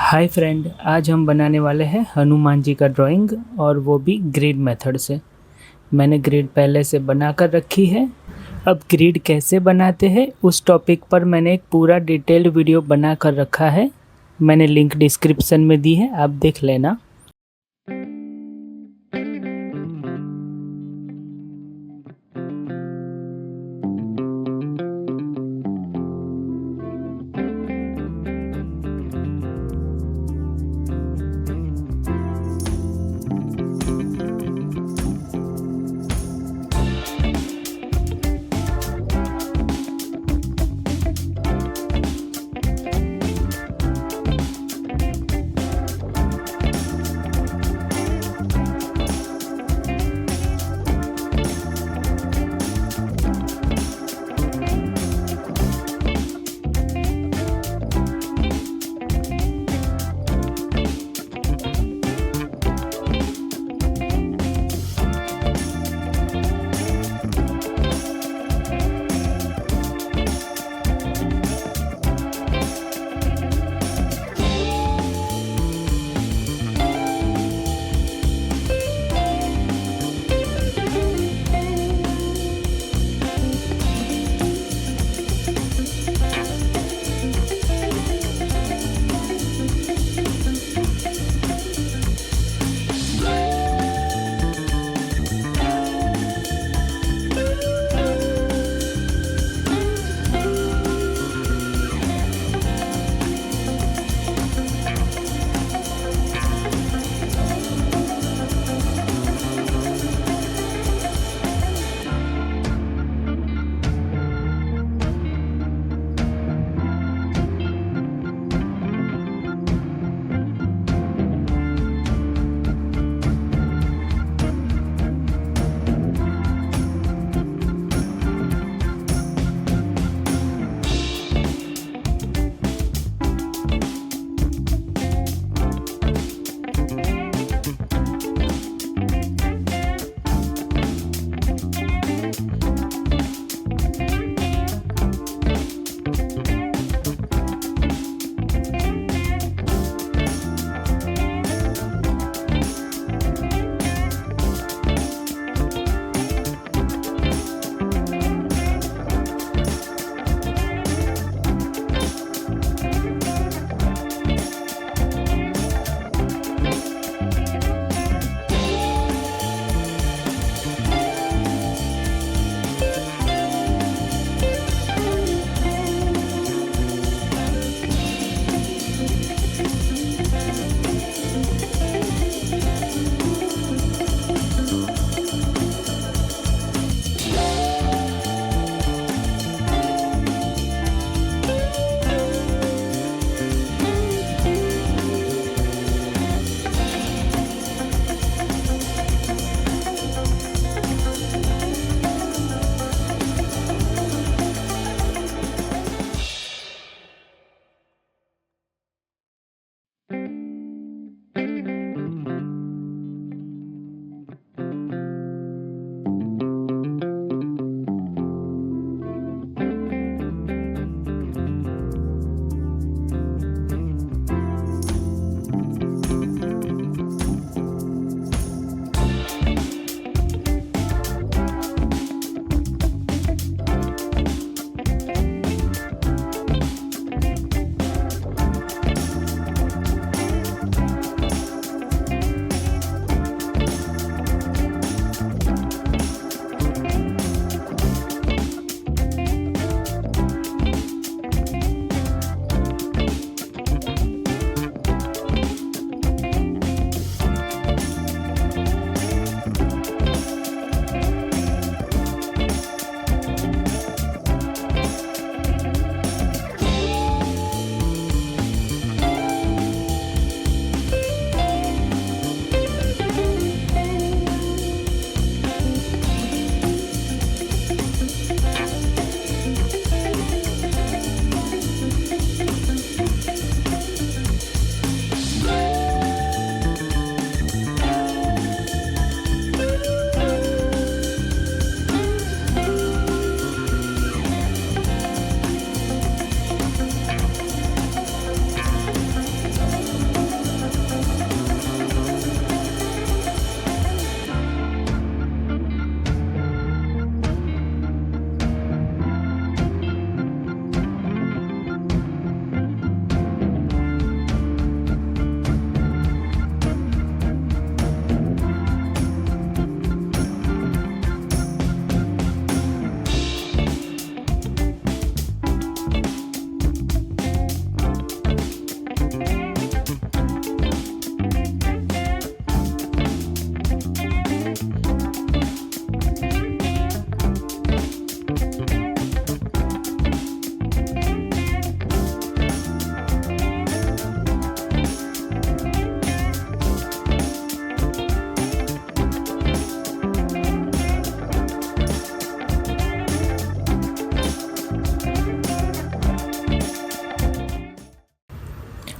Hi friend, आज हम बनाने वाले हैं हनुमान जी का ड्राइंग और वो भी ग्रिड मेथड से। मैंने ग्रिड पहले से बना कर रखी है। अब ग्रिड कैसे बनाते हैं उस टॉपिक पर मैंने एक पूरा डिटेल्ड वीडियो बना कर रखा है। मैंने लिंक डिस्क्रिप्शन में दी है, आप देख लेना।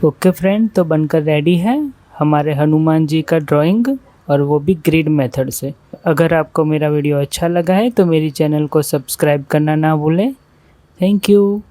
ओके फ्रेंड, तो बनकर रेडी है हमारे हनुमान जी का ड्राइंग, और वो भी ग्रिड मेथड से। अगर आपको मेरा वीडियो अच्छा लगा है तो मेरी चैनल को सब्सक्राइब करना ना भूलें। Thank you.